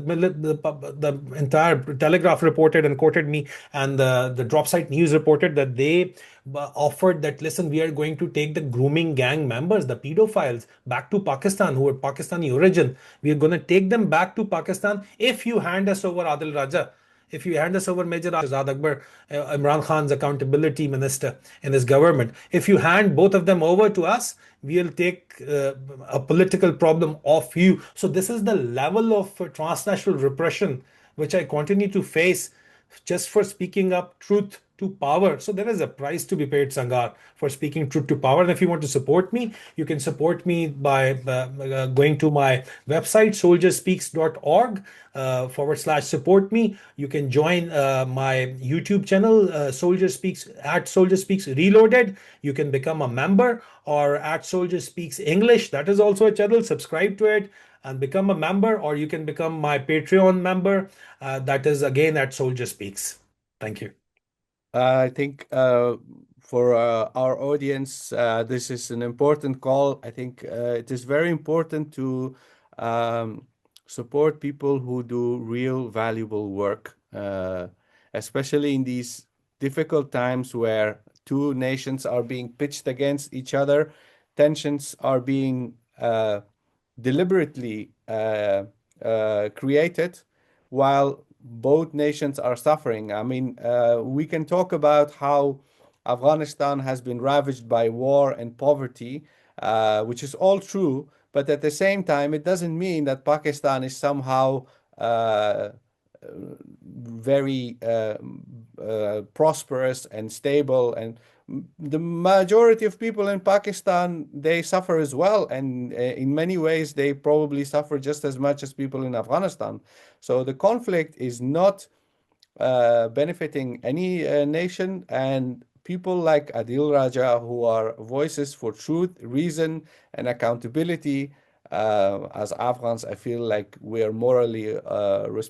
entire Telegraph reported and quoted me, and the Dropsite News reported that they offered that, listen, we are going to take the grooming gang members, the pedophiles, back to Pakistan who are Pakistani origin. We are going to take them back to Pakistan if you hand us over Adil Raja. If you hand us over Major Shahzad Akbar, Imran Khan's accountability minister in his government, if you hand both of them over to us, we'll take a political problem off you. So this is the level of transnational repression which I continue to face just for speaking up truth to power. So there is a price to be paid, Sangar, for speaking truth to power. And if you want to support me, you can support me by going to my website, soldierspeaks.org / support me. You can join my YouTube channel, Soldier Speaks at Soldier Speaks Reloaded. You can become a member, or at Soldier Speaks English. That is also a channel. Subscribe to it and become a member, or you can become my Patreon member. That is again at Soldier Speaks. Thank you. I think for our audience, this is an important call. I think it is very important to support people who do real valuable work, especially in these difficult times where two nations are being pitched against each other. Tensions are being deliberately created while both nations are suffering. I mean, we can talk about how Afghanistan has been ravaged by war and poverty, which is all true, but at the same time, it doesn't mean that Pakistan is somehow very prosperous and stable. And the majority of people in Pakistan, they suffer as well, and in many ways they probably suffer just as much as people in Afghanistan. So the conflict is not benefiting any nation, and people like Adil Raja, who are voices for truth, reason, and accountability. As Afghans, I feel like we are morally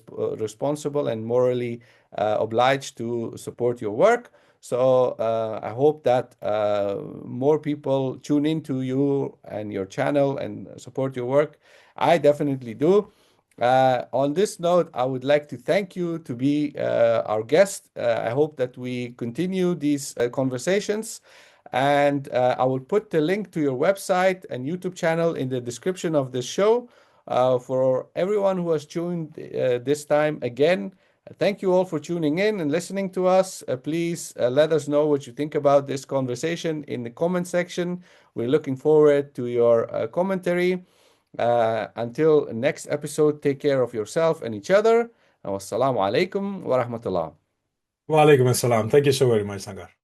responsible and morally obliged to support your work. So I hope that more people tune into you and your channel and support your work. I definitely do. On this note, I would like to thank you to be our guest. I hope that we continue these conversations. And I will put the link to your website and YouTube channel in the description of this show. For everyone who has tuned this time again, thank you all for tuning in and listening to us. Please let us know what you think about this conversation in the comment section. We're looking forward to your commentary. Until next episode, take care of yourself and each other. Wassalamu alaikum wa rahmatullah. Wa alaikum assalam. Thank you so very much, Sangar.